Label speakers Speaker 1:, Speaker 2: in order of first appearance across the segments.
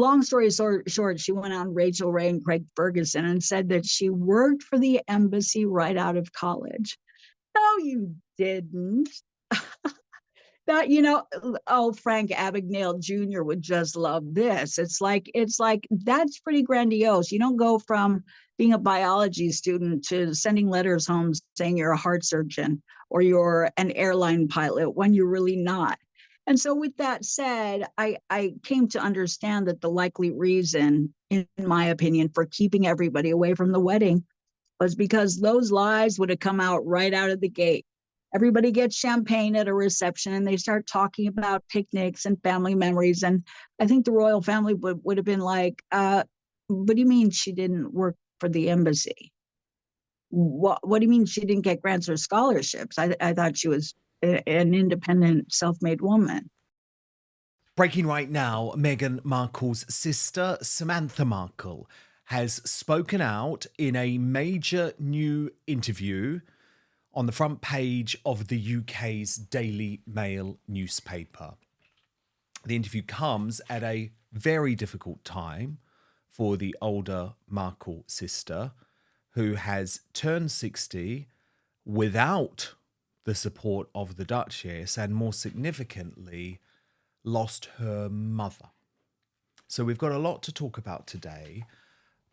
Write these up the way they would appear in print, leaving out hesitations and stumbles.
Speaker 1: long story short, she went on Rachel Ray and Craig Ferguson and said that she worked for the embassy right out of college. No, you didn't. That, Frank Abagnale Jr. would just love this. It's like that's pretty grandiose. You don't go from being a biology student to sending letters home saying you're a heart surgeon or you're an airline pilot when you're really not. And so with that said, I came to understand that the likely reason, in my opinion, for keeping everybody away from the wedding was because those lies would have come out right out of the gate. Everybody gets champagne at a reception and they start talking about picnics and family memories. And I think the royal family would have been like, what do you mean she didn't work for the embassy? What do you mean she didn't get grants or scholarships? I thought she was an independent, self-made woman.
Speaker 2: Breaking right now, Meghan Markle's sister, Samantha Markle, has spoken out in a major new interview on the front page of the UK's Daily Mail newspaper. The interview comes at a very difficult time for the older Markle sister, who has turned 60 without the support of the Duchess and, more significantly, lost her mother. So we've got a lot to talk about today.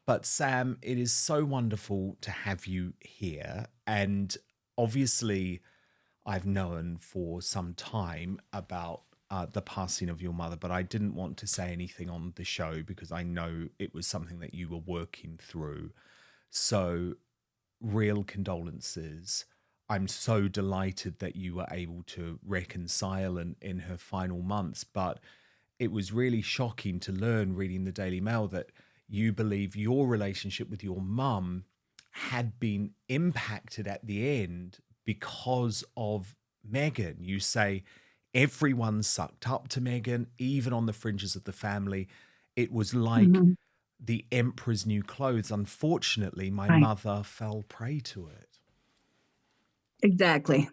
Speaker 2: But Sam, it is so wonderful to have you here. And obviously, I've known for some time about the passing of your mother, but I didn't want to say anything on the show because I know it was something that you were working through. So, real condolences. I'm so delighted that you were able to reconcile in her final months, but it was really shocking to learn reading the Daily Mail that you believe your relationship with your mum had been impacted at the end because of Meghan. You say everyone sucked up to Meghan, even on the fringes of the family. It was like the emperor's new clothes. Unfortunately, my mother fell prey to it.
Speaker 1: Exactly.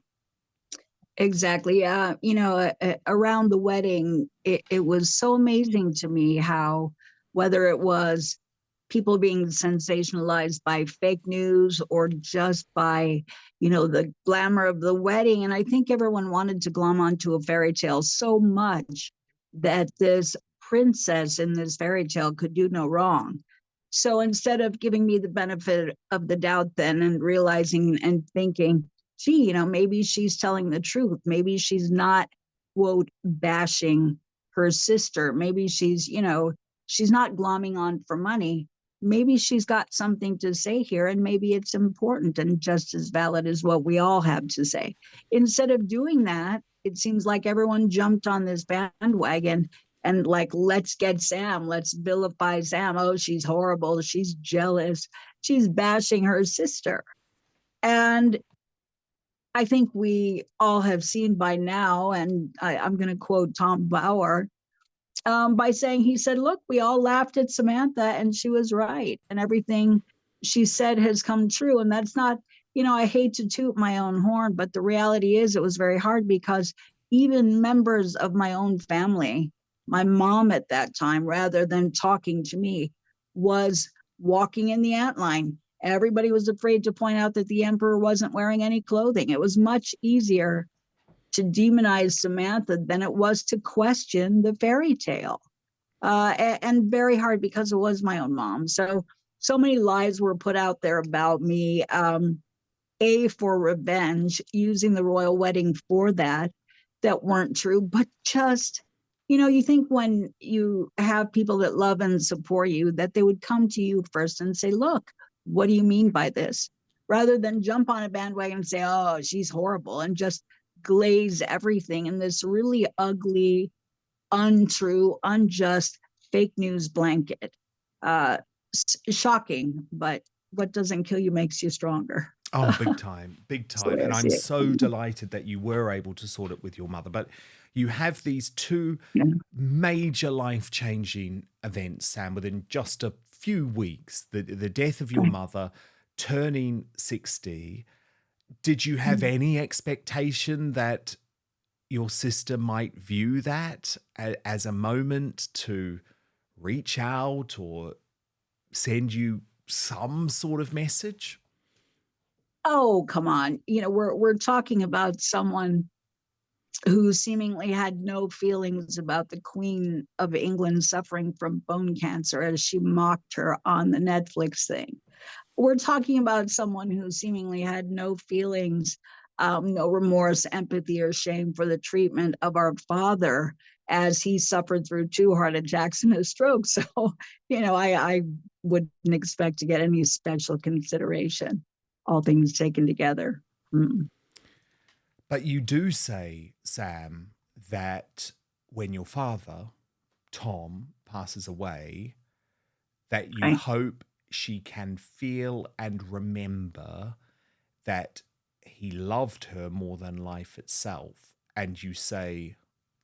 Speaker 1: Around the wedding, it was so amazing to me how, whether it was people being sensationalized by fake news or just by, the glamour of the wedding. And I think everyone wanted to glom onto a fairy tale so much that this princess in this fairy tale could do no wrong. So instead of giving me the benefit of the doubt then and realizing and thinking, gee, maybe she's telling the truth. Maybe she's not, quote, bashing her sister. Maybe she's not glomming on for money. Maybe she's got something to say here, and maybe it's important and just as valid as what we all have to say. Instead of doing that, it seems like everyone jumped on this bandwagon and like, let's get Sam, let's vilify Sam. Oh, she's horrible. She's jealous. She's bashing her sister. And I think we all have seen by now, and I'm going to quote Tom Bauer, by saying, he said, look, we all laughed at Samantha and she was right. And everything she said has come true. And that's not, I hate to toot my own horn, but the reality is it was very hard because even members of my own family, my mom at that time, rather than talking to me, was walking in the antline. Everybody was afraid to point out that the emperor wasn't wearing any clothing. It was much easier to demonize Samantha than it was to question the fairy tale. And very hard because it was my own mom. So many lies were put out there about me, for revenge, using the royal wedding for that weren't true, but just, you think when you have people that love and support you, that they would come to you first and say, look, what do you mean by this? Rather than jump on a bandwagon and say, oh, she's horrible, and just glaze everything in this really ugly, untrue, unjust fake news blanket. Shocking, but what doesn't kill you makes you stronger.
Speaker 2: Oh, big time, big time. And I'm so delighted that you were able to sort it with your mother. But you have these two major life-changing events, Sam, within just a few weeks. The death of your mother, turning 60. Did you have any expectation that your sister might view that as a moment to reach out or send you some sort of message?
Speaker 1: Oh, come on. We're talking about someone who seemingly had no feelings about the Queen of England suffering from bone cancer as she mocked her on the Netflix thing. We're talking about someone who seemingly had no feelings, no remorse, empathy, or shame for the treatment of our father as he suffered through 2 heart attacks and a stroke. So, I wouldn't expect to get any special consideration, all things taken together. Mm.
Speaker 2: But you do say, Sam, that when your father, Tom, passes away, that you
Speaker 1: Right.
Speaker 2: hope she can feel and remember that he loved her more than life itself. And you say,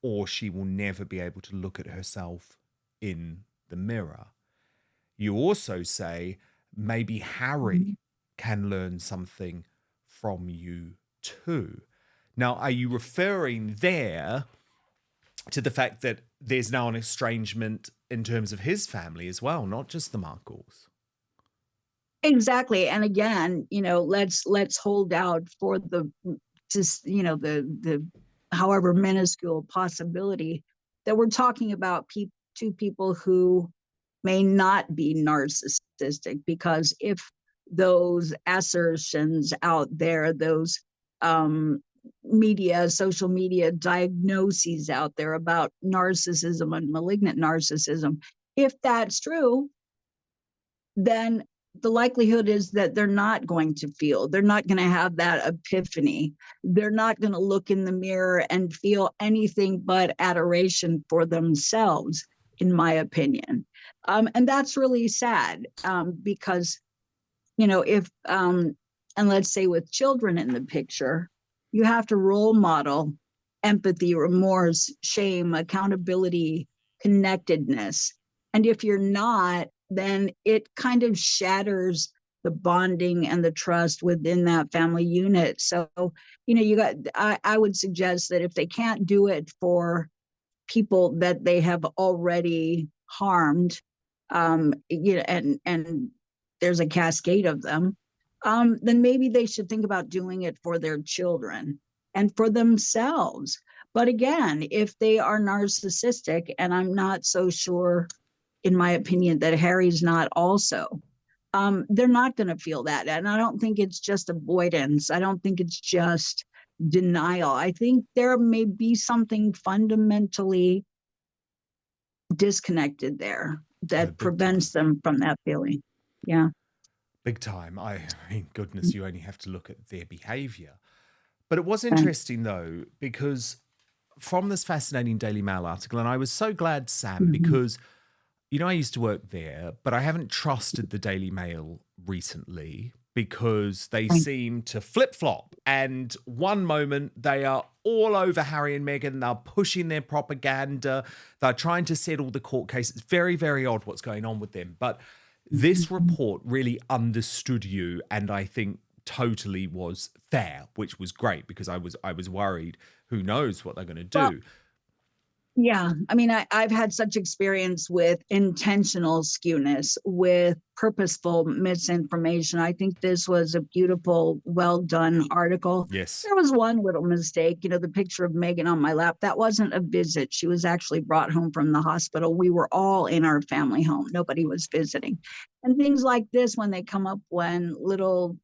Speaker 2: or she will never be able to look at herself in the mirror. You also say, maybe Harry
Speaker 1: Mhm.
Speaker 2: can learn something from you too. Now, are you referring there to the fact that there's now an estrangement in terms of his family as well, not just the Markles?
Speaker 1: Exactly. And again, let's hold out for the just, the however minuscule possibility that we're talking about two people who may not be narcissistic, because if those assertions out there, those um, social media diagnoses out there about narcissism and malignant narcissism, if that's true, then the likelihood is that they're not going to feel, they're not going to have that epiphany. They're not going to look in the mirror and feel anything but adoration for themselves, in my opinion. And that's really sad, because, if, and let's say with children in the picture, you have to role model empathy, remorse, shame, accountability, connectedness. And if you're not, then it kind of shatters the bonding and the trust within that family unit. So, I would suggest that if they can't do it for people that they have already harmed, and there's a cascade of them, then maybe they should think about doing it for their children and for themselves. But again, if they are narcissistic, and I'm not so sure, in my opinion, that Harry's not also, they're not going to feel that. And I don't think it's just avoidance. I don't think it's just denial. I think there may be something fundamentally disconnected there
Speaker 2: Oh,
Speaker 1: that
Speaker 2: big time.
Speaker 1: prevents them from that feeling. Yeah.
Speaker 2: Big time. I mean, goodness, you only have to look at their behavior. But it was
Speaker 1: Okay.
Speaker 2: interesting, though, because from this fascinating Daily Mail article, and I was so glad, Sam,
Speaker 1: Mhm.
Speaker 2: because, I used to work there, but I haven't trusted the Daily Mail recently because they
Speaker 1: Right.
Speaker 2: seem to flip flop. And one moment they are all over Harry and Meghan, they're pushing their propaganda, they're trying to settle the court case. It's very, very odd what's going on with them. But this
Speaker 1: Mhm.
Speaker 2: report really understood you, and I think totally was fair, which was great because I was worried. Who knows what they're going to
Speaker 1: Well,
Speaker 2: do?
Speaker 1: yeah, I mean, I've had such experience with intentional skewness, with purposeful misinformation. I think this was a beautiful, well done article.
Speaker 2: Yes.
Speaker 1: There was one little mistake, the picture of Meghan on my lap. That wasn't a visit. She was actually brought home from the hospital. We were all in our family home. Nobody was visiting. And things like this, when they come up, when little,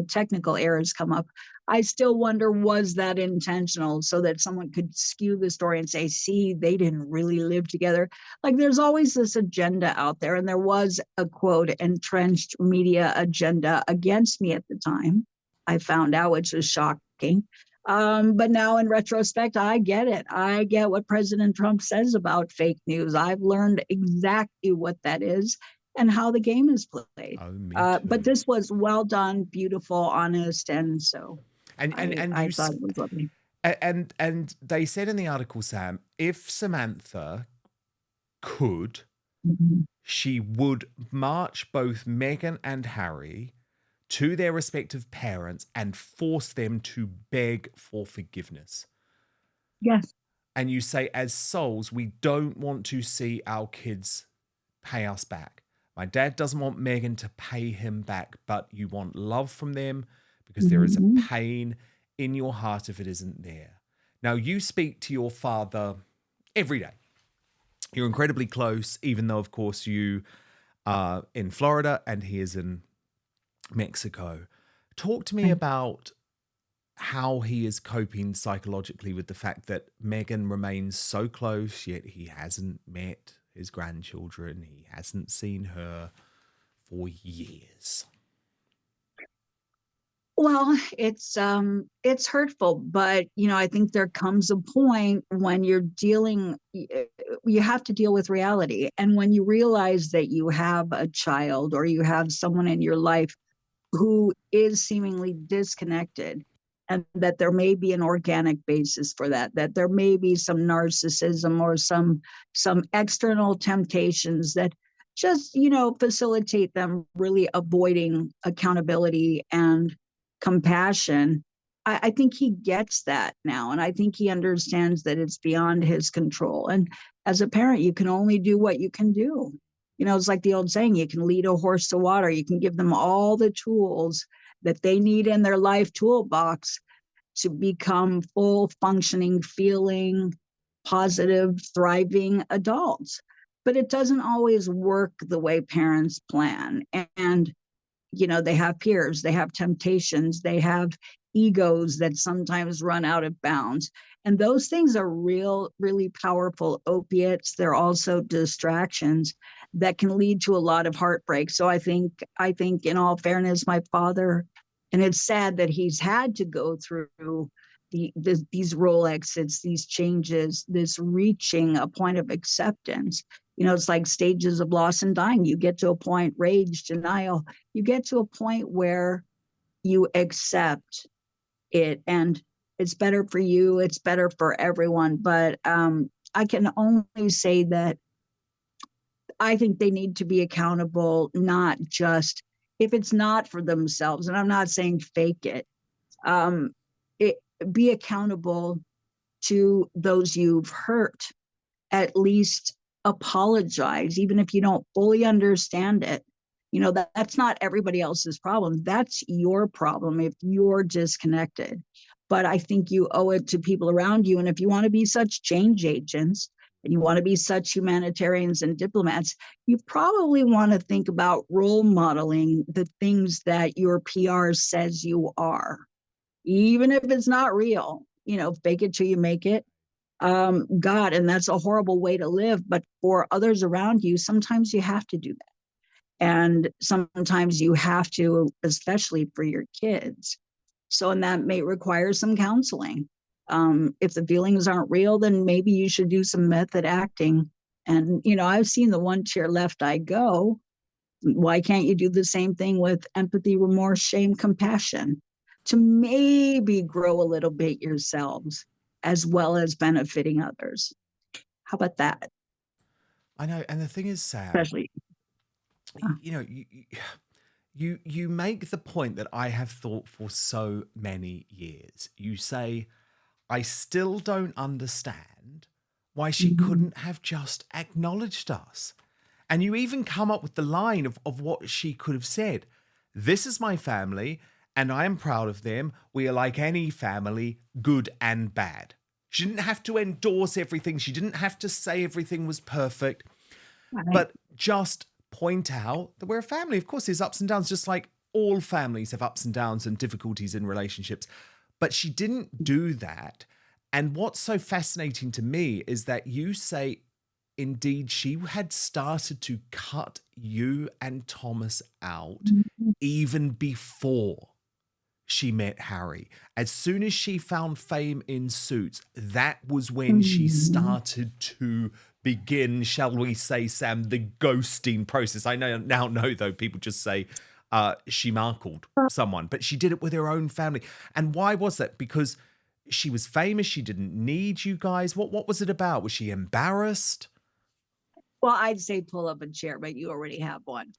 Speaker 1: technical errors come up, I still wonder, was that intentional so that someone could skew the story and say, see, they didn't really live together? Like, there's always this agenda out there. And there was a quote, entrenched media agenda against me at the time. I found out, which was shocking. But now in retrospect, I get it. I get what President Trump says about fake news. I've learned exactly what that is and how the game is played.
Speaker 2: Oh, me
Speaker 1: But
Speaker 2: too.
Speaker 1: this was well done, beautiful, honest, and so
Speaker 2: And and
Speaker 1: I
Speaker 2: and
Speaker 1: I
Speaker 2: you
Speaker 1: thought it was lovely.
Speaker 2: and they said in the article, Sam, if Samantha could,
Speaker 1: Mhm.
Speaker 2: she would march both Meghan and Harry to their respective parents and force them to beg for forgiveness.
Speaker 1: Yes.
Speaker 2: And you say, as souls, we don't want to see our kids pay us back. My dad doesn't want Meghan to pay him back, but you want love from them because there is a
Speaker 1: Mhm.
Speaker 2: pain in your heart if it isn't there. Now, you speak to your father every day. You're incredibly close, even though, of course, you are in Florida and he is in Mexico. Talk to me
Speaker 1: Right.
Speaker 2: about how he is coping psychologically with the fact that Meghan remains so close, yet he hasn't met his grandchildren. He hasn't seen her for years.
Speaker 1: Well, it's hurtful, but I think there comes a point when you have to deal with reality. And when you realize that you have a child or you have someone in your life who is seemingly disconnected, and that there may be an organic basis for that, that there may be some narcissism or some external temptations that just facilitate them really avoiding accountability and compassion. I think he gets that now, and I think he understands that it's beyond his control. And as a parent, you can only do what you can do. It's like the old saying, you can lead a horse to water. You can give them all the tools that they need in their life toolbox to become full functioning, feeling, positive, thriving adults. But it doesn't always work the way parents plan. And they have peers, they have temptations, they have egos that sometimes run out of bounds. And those things are really powerful opiates. They're also distractions that can lead to a lot of heartbreak. So I think in all fairness, my father, and it's sad that he's had to go through these role exits, these changes, this reaching a point of acceptance. It's like stages of loss and dying. You get to a point, rage, denial, you get to a point where you accept it, and it's better for you, it's better for everyone. But I can only say that I think they need to be accountable, not just if it's not for themselves, and I'm not saying fake it, um, it be accountable to those you've hurt. At least apologize, even if you don't fully understand it. That's not everybody else's problem. That's your problem if you're disconnected. But I think you owe it to people around you. And if you want to be such change agents and you want to be such humanitarians and diplomats, you probably want to think about role modeling the things that your PR says you are, even if it's not real. Fake it till you make it. God, and that's a horrible way to live. But for others around you, sometimes you have to do that. And sometimes you have to, especially for your kids. So, and that may require some counseling. If the feelings aren't real, then maybe you should do some method acting. And, I've seen the one chair left I go. Why can't you do the same thing with empathy, remorse, shame, compassion, to maybe grow a little bit yourselves as well as benefiting others? How about that?
Speaker 2: I know, and the thing is, Sam,
Speaker 1: Especially,
Speaker 2: you know, you make the point that I have thought for so many years. You say, I still don't understand why she
Speaker 1: mhm,
Speaker 2: couldn't have just acknowledged us. And you even come up with the line of what she could have said. This is my family, and I am proud of them. We are like any family, good and bad. She didn't have to endorse everything. She didn't have to say everything was perfect,
Speaker 1: right.
Speaker 2: but just point out that we're a family. Of course, there's ups and downs, just like all families have ups and downs and difficulties in relationships. But she didn't do that. And what's so fascinating to me is that you say, indeed, she had started to cut you and Thomas out
Speaker 1: Mhm,
Speaker 2: even before she met Harry. As soon as she found fame in Suits, that was when she
Speaker 1: mhm.
Speaker 2: started to begin, shall we say, Sam, the ghosting process. I now know, though, people just say she markled someone, but she did it with her own family. And why was that? Because she was famous. She didn't need you guys. What was it about? Was she embarrassed?
Speaker 1: Well, I'd say pull up a chair, but you already have one.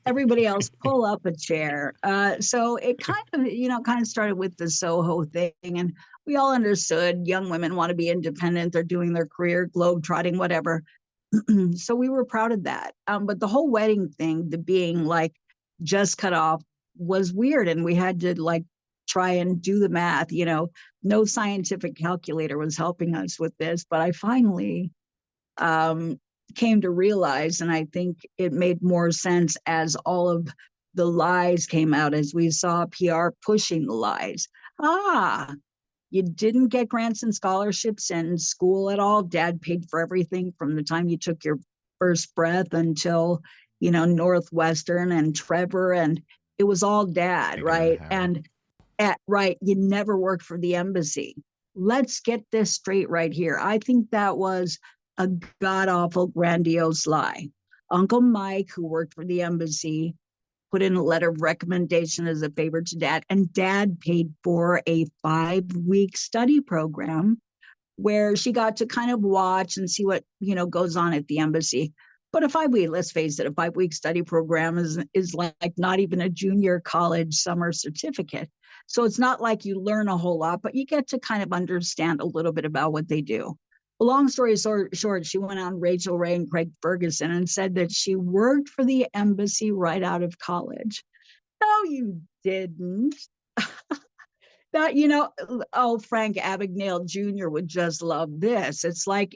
Speaker 1: Everybody else, pull up a chair. So it kind of started with the Soho thing, and we all understood young women want to be independent. They're doing their career, globe trotting, whatever. So we were proud of that. But the whole wedding thing, the being like just cut off, was weird. And we had to like try and do the math. No scientific calculator was helping us with this. But I finally um, came to realize, and I think it made more sense as all of the lies came out, as we saw PR pushing the lies. Ah, you didn't get grants and scholarships in school at all. Dad paid for everything from the time you took your first breath until, Northwestern and Trevor, and it was all dad,
Speaker 2: Meghan and
Speaker 1: right?
Speaker 2: Harry.
Speaker 1: And right, you never worked for the embassy. Let's get this straight right here. I think that was a god awful, grandiose lie. Uncle Mike, who worked for the embassy, put in a letter of recommendation as a favor to dad, and dad paid for a 5-week study program where she got to kind of watch and see what goes on at the embassy. But a 5-week, let's face it, a 5-week study program is like not even a junior college summer certificate. So it's not like you learn a whole lot, but you get to kind of understand a little bit about what they do. Long story short, she went on Rachel Ray and Craig Ferguson and said that she worked for the embassy right out of college. No, you didn't. That Frank Abagnale Jr. would just love this. It's like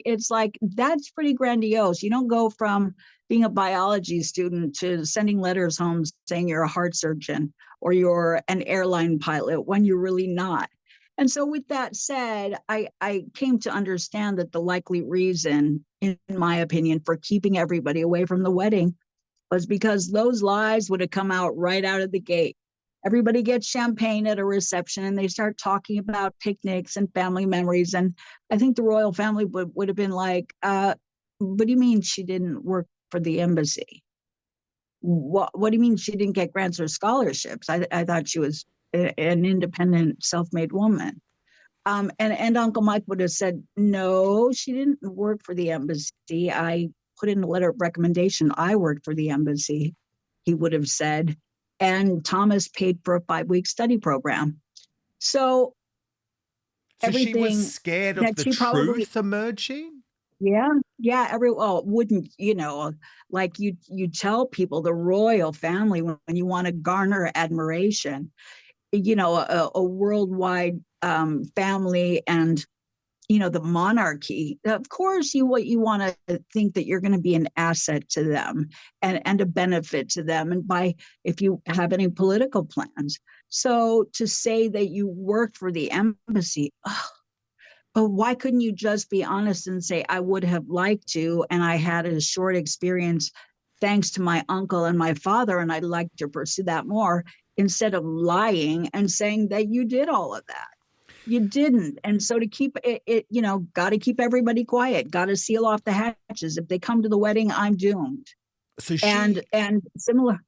Speaker 1: that's pretty grandiose. You don't go from being a biology student to sending letters home saying you're a heart surgeon or you're an airline pilot when you're really not. And so with that said, I came to understand that the likely reason, in my opinion, for keeping everybody away from the wedding was because those lies would have come out right out of the gate. Everybody gets champagne at a reception and they start talking about picnics and family memories. And I think the royal family would have been like, what do you mean she didn't work for the embassy? What do you mean she didn't get grants or scholarships? I thought she was an independent, self-made woman. And Uncle Mike would have said, no, she didn't work for the embassy. I put in a letter of recommendation. I worked for the embassy, he would have said. And Thomas paid for a 5-week study program. So
Speaker 2: So she was
Speaker 1: everything
Speaker 2: scared of
Speaker 1: that
Speaker 2: the
Speaker 1: she probably,
Speaker 2: truth emerging?
Speaker 1: yeah, wouldn't, like you tell people the royal family when you want to garner admiration, a worldwide family and the monarchy. Of course, what you want to think that you're going to be an asset to them and a benefit to them, and by if you have any political plans. So to say that you worked for the embassy, but why couldn't you just be honest and say, I would have liked to, and I had a short experience thanks to my uncle and my father, and I'd like to pursue that more, instead of lying and saying that you did all of that? You didn't. And so to keep it, got to keep everybody quiet, got to seal off the hatches. If they come to the wedding, I'm doomed.
Speaker 2: So
Speaker 1: And similar,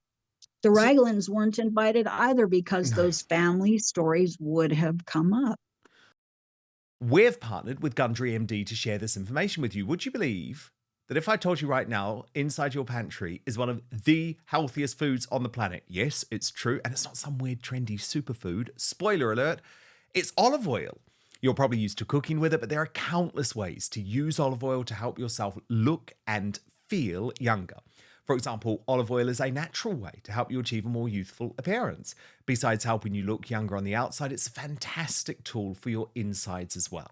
Speaker 1: the
Speaker 2: so,
Speaker 1: Raglan's weren't invited either because
Speaker 2: no.
Speaker 1: those family stories would have come up.
Speaker 2: We've partnered with Gundry MD to share this information with you. Would you believe that if I told you right now, inside your pantry is one of the healthiest foods on the planet? Yes, it's true. And it's not some weird trendy superfood. Spoiler alert, it's olive oil. You're probably used to cooking with it, but there are countless ways to use olive oil to help yourself look and feel younger. For example, olive oil is a natural way to help you achieve a more youthful appearance. Besides helping you look younger on the outside, it's a fantastic tool for your insides as well.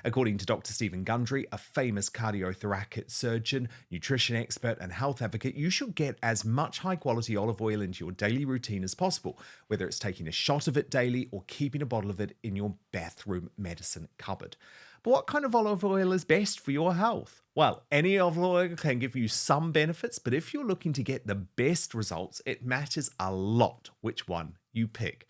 Speaker 2: According to Dr. Stephen Gundry, a famous cardiothoracic surgeon, nutrition expert, and health advocate, you should get as much high-quality olive oil into your daily routine as possible, whether it's taking a shot of it daily or keeping a bottle of it in your bathroom medicine cupboard. But what kind of olive oil is best for your health? Well, any olive oil can give you some benefits, but if you're looking to get the best results, it matters a lot which one you pick.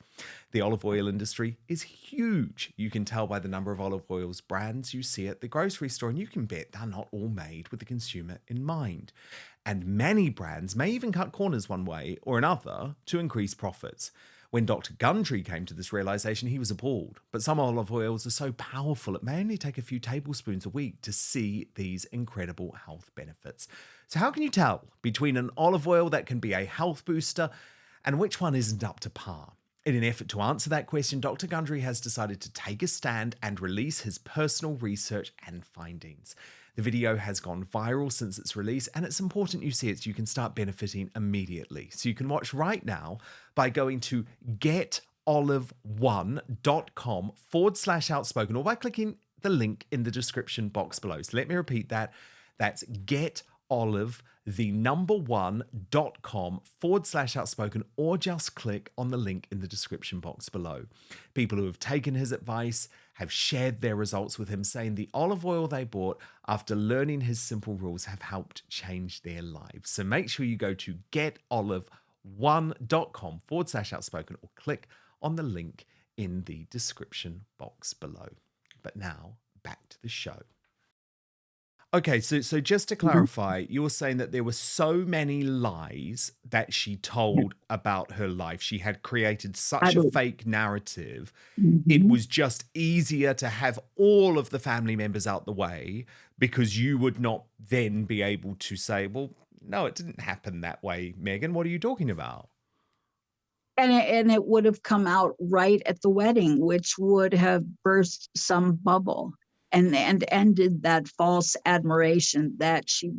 Speaker 2: The olive oil industry is huge. You can tell by the number of olive oils brands you see at the grocery store, and you can bet they're not all made with the consumer in mind. And many brands may even cut corners one way or another to increase profits. When Dr. Gundry came to this realization, he was appalled. But some olive oils are so powerful, it may only take a few tablespoons a week to see these incredible health benefits. So how can you tell between an olive oil that can be a health booster and which one isn't up to par? In an effort to answer that question, Dr. Gundry has decided to take a stand and release his personal research and findings. The video has gone viral since its release, and it's important you see it so you can start benefiting immediately. So you can watch right now by going to getolive1.com/outspoken or by clicking the link in the description box below. So let me repeat that. That's getolive1.com/outspoken, or just click on the link in the description box below. People who have taken his advice have shared their results with him, saying the olive oil they bought after learning his simple rules have helped change their lives. So make sure you go to getolive1.com/outspoken or click on the link in the description box below. But now back to the show. Okay, so just to clarify, you're saying that there were so many lies that she told about her life. She had created such a fake narrative. It was just easier to have all of the family members out the way because you would not then be able to say, well, no, it didn't happen that way, Meghan. What are you talking about?
Speaker 1: And it would have come out right at the wedding, which would have burst some bubble and ended that false admiration that she,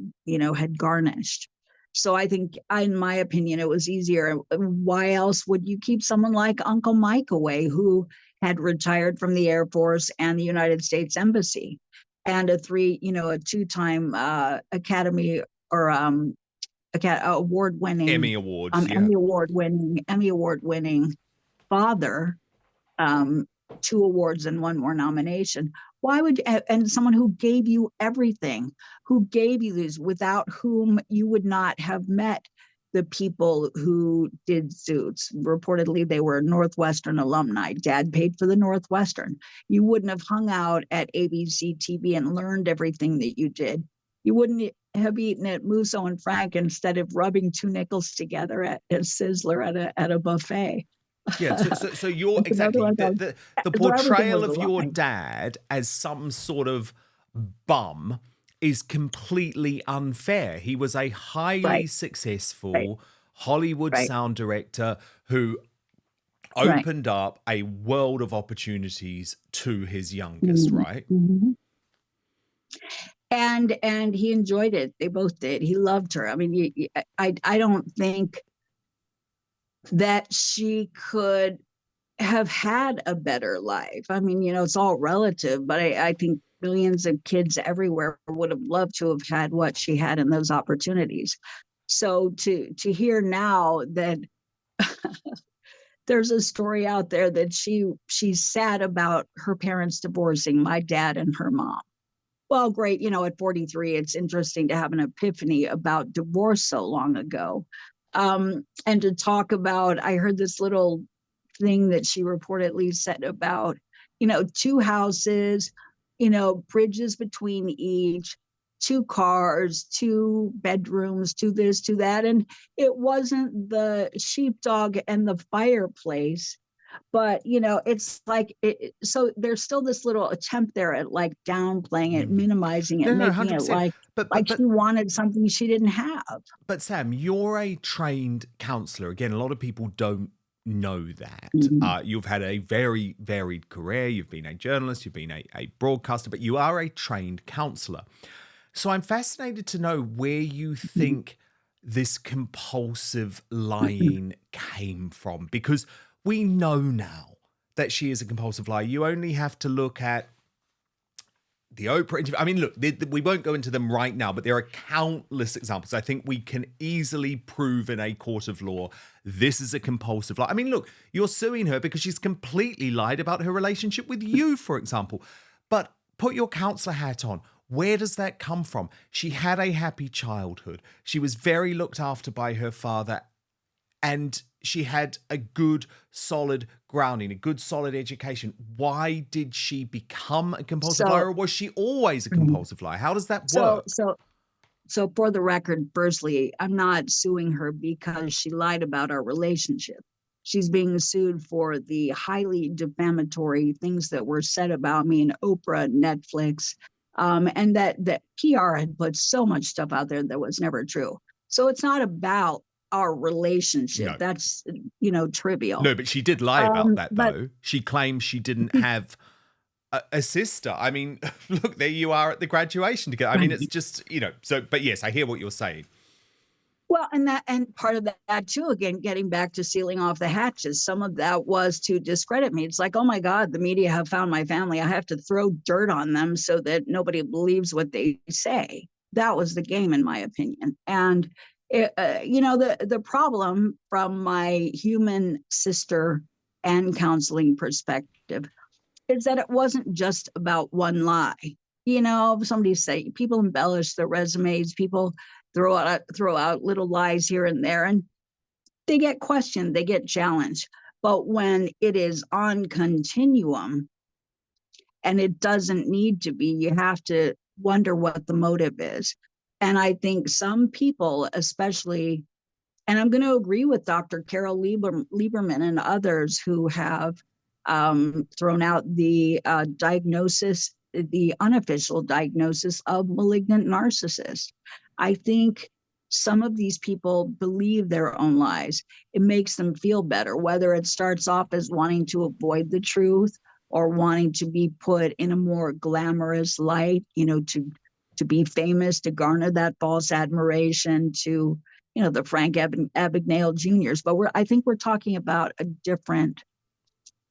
Speaker 1: had garnished. So I think, in my opinion, it was easier. Why else would you keep someone like Uncle Mike away, who had retired from the Air Force and the United States Embassy, and a two-time Academy or award-winning
Speaker 2: Emmy Awards,
Speaker 1: Emmy Award-winning father, 2 awards and 1 more nomination. Why would, and someone who gave you everything, who gave you these, without whom you would not have met the people who did Suits. Reportedly, they were Northwestern alumni. Dad paid for the Northwestern. You wouldn't have hung out at ABC TV and learned everything that you did. You wouldn't have eaten at Musso and Frank instead of rubbing 2 nickels together at Sizzler at a buffet.
Speaker 2: Yeah, so you're exactly the portrayal of your dad as some sort of bum is completely unfair. He was a highly successful Hollywood sound director who opened up a world of opportunities to his youngest, right?
Speaker 1: And he enjoyed it. They both did. He loved her. I mean, I don't think that she could have had a better life. I mean, it's all relative, but I think millions of kids everywhere would have loved to have had what she had in those opportunities. So to hear now that there's a story out there that she's sad about her parents divorcing, my dad and her mom. Well, great. At 43, it's interesting to have an epiphany about divorce so long ago. And to talk about, I heard this little thing that she reportedly said about, 2 houses, bridges between each, 2 cars, 2 bedrooms, 2 this, 2 that. And it wasn't the sheepdog and the fireplace, but, it's like, so there's still this little attempt there at like downplaying it, minimizing it, making it like she wanted something she didn't have.
Speaker 2: But Sam, you're a trained counselor. Again, a lot of people don't know that. You've had a very varied career. You've been a journalist, you've been a broadcaster, but you are a trained counselor. So I'm fascinated to know where you think this compulsive lying came from, because we know now that she is a compulsive liar. You only have to look at the Oprah interview. I mean, look, we won't go into them right now, but there are countless examples. I think we can easily prove in a court of law this is a compulsive lie. I mean, look, you're suing her because she's completely lied about her relationship with you, for example. But put your counselor hat on. Where does that come from? She had a happy childhood. She was very looked after by her father, and she had a good, solid grounding, a good, solid education. Why did she become a compulsive liar, or was she always a compulsive liar? How does that work?
Speaker 1: So for the record, firstly, I'm not suing her because she lied about our relationship. She's being sued for the highly defamatory things that were said about me in Oprah, Netflix, and that PR had put so much stuff out there that was never true. So it's not about our relationship. No. That's, trivial.
Speaker 2: No, but she did lie about that, though. She claims she didn't have a sister. I mean, look, there you are at the graduation together. I mean, it's just, so, but yes, I hear what you're saying.
Speaker 1: Well, and part of that too, again, getting back to sealing off the hatches, some of that was to discredit me. It's like, oh my God, the media have found my family. I have to throw dirt on them so that nobody believes what they say. That was the game, in my opinion. And the problem from my human sister and counseling perspective is that it wasn't just about one lie. Somebody say people embellish their resumes, people throw out little lies here and there, and they get questioned, they get challenged. But when it is on continuum, and it doesn't need to be, you have to wonder what the motive is. And I think some people, especially, and I'm going to agree with Dr. Carol Lieberman and others who have thrown out the diagnosis, the unofficial diagnosis of malignant narcissist. I think some of these people believe their own lies. It makes them feel better, whether it starts off as wanting to avoid the truth or wanting to be put in a more glamorous light, to be famous, to garner that false admiration, to the Frank Abagnale Juniors. But I think we're talking about a different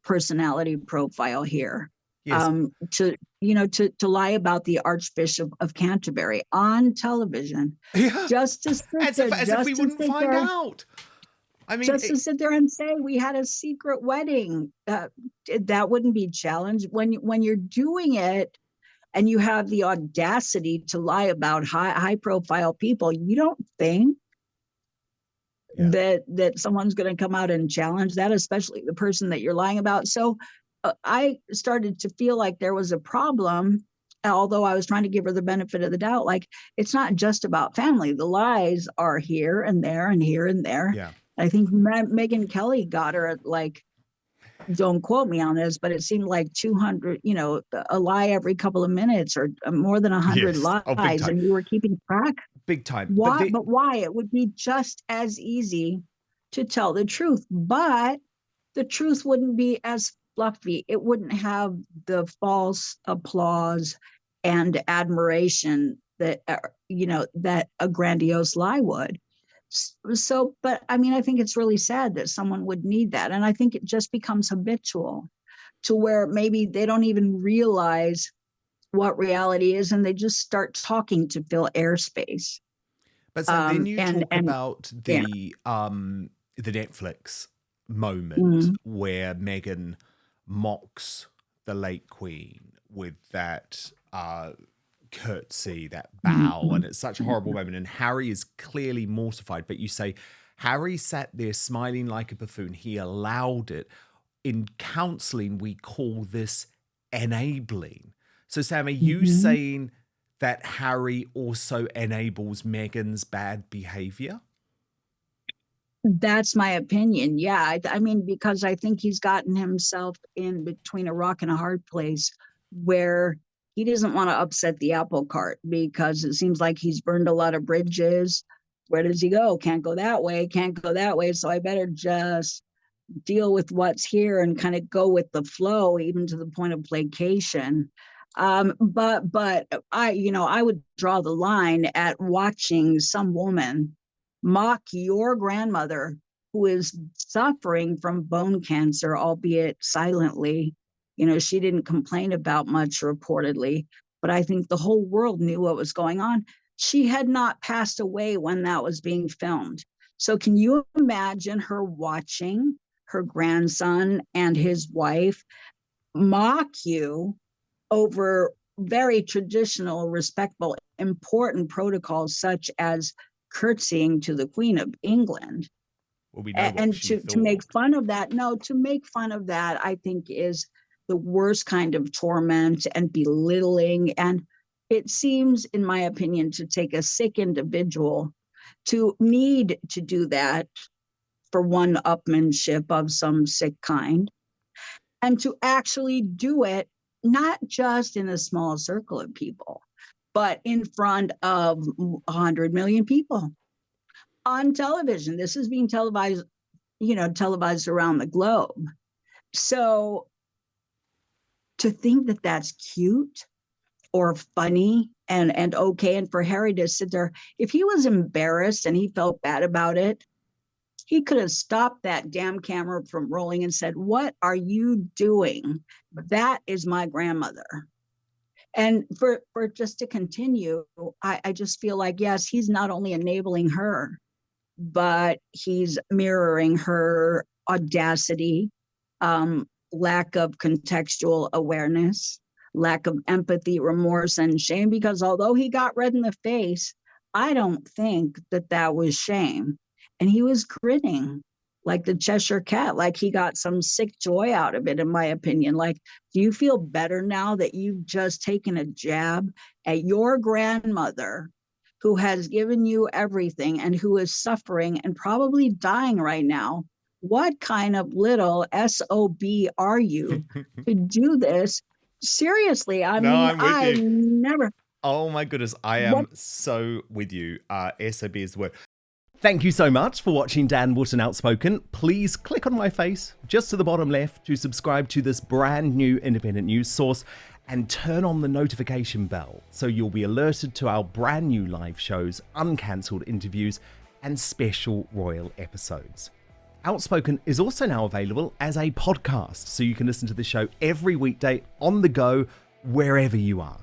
Speaker 1: personality profile here.
Speaker 2: Yes.
Speaker 1: To lie about the Archbishop of Canterbury on television,
Speaker 2: Yeah.
Speaker 1: just to sit
Speaker 2: As if we wouldn't find out. I mean,
Speaker 1: to sit there and say we had a secret wedding, that wouldn't be challenged when you're doing it. And you have the audacity to lie about high profile people. You don't think that someone's going to come out and challenge that, especially the person that you're lying about. So I started to feel like there was a problem, although I was trying to give her the benefit of the doubt. Like, it's not just about family. The lies are here and there and here and there.
Speaker 2: Yeah.
Speaker 1: I think Meghan Kelly got her at, like, don't quote me on this, but it seemed like 200, a lie every couple of minutes, or more than 100 lies, and you were keeping track.
Speaker 2: Big time.
Speaker 1: Why? But why? It would be just as easy to tell the truth, but the truth wouldn't be as fluffy. It wouldn't have the false applause and admiration that that a grandiose lie would. So, but I mean, I think it's really sad that someone would need that. And I think it just becomes habitual to where maybe they don't even realize what reality is, and they just start talking to fill airspace.
Speaker 2: But so then you talk about the Netflix moment where Meghan mocks the late Queen with that curtsy, that bow, and it's such a horrible moment, and Harry is clearly mortified, but you say Harry sat there smiling like a buffoon. He allowed it. In counseling, we call this enabling. So Sam, are you saying that Harry also enables Meghan's bad behavior?
Speaker 1: That's my opinion. Yeah. I mean, because I think he's gotten himself in between a rock and a hard place where he doesn't want to upset the apple cart, because it seems like he's burned a lot of bridges. Where does he go? Can't go that way. Can't go that way. So I better just deal with what's here and kind of go with the flow, even to the point of placation. But I would draw the line at watching some woman mock your grandmother, who is suffering from bone cancer, albeit silently. She didn't complain about much reportedly, but I think the whole world knew what was going on. She had not passed away when that was being filmed. So can you imagine her watching her grandson and his wife mock you over very traditional, respectful, important protocols, such as curtsying to the Queen of England?
Speaker 2: Well, we know
Speaker 1: and to make fun of that, I think is the worst kind of torment and belittling. And it seems, in my opinion, to take a sick individual to need to do that for one-upmanship of some sick kind, and to actually do it not just in a small circle of people, but in front of 100 million people on television. This is being televised around the globe. So to think that that's cute or funny and okay, and for Harry to sit there, if he was embarrassed and he felt bad about it, he could have stopped that damn camera from rolling and said, "What are you doing? That is my grandmother." And for just to continue, I just feel like, yes, he's not only enabling her, but he's mirroring her audacity, lack of contextual awareness, lack of empathy, remorse, and shame. Because although he got red in the face, I don't think that that was shame. And he was grinning like the Cheshire Cat, like he got some sick joy out of it, in my opinion. Like, do you feel better now that you've just taken a jab at your grandmother, who has given you everything and who is suffering and probably dying right now? What kind of little SOB are you to do this? Seriously, I
Speaker 2: No,
Speaker 1: mean,
Speaker 2: I'm with
Speaker 1: I
Speaker 2: you.
Speaker 1: never.
Speaker 2: Oh my goodness, I
Speaker 1: What
Speaker 2: am so with you. SOB is the word. Thank you so much for watching Dan Wootton Outspoken. Please click on my face just to the bottom left to subscribe to this brand new independent news source and turn on the notification bell so you'll be alerted to our brand new live shows, uncancelled interviews, and special royal episodes. Outspoken is also now available as a podcast, so you can listen to the show every weekday on the go, wherever you are.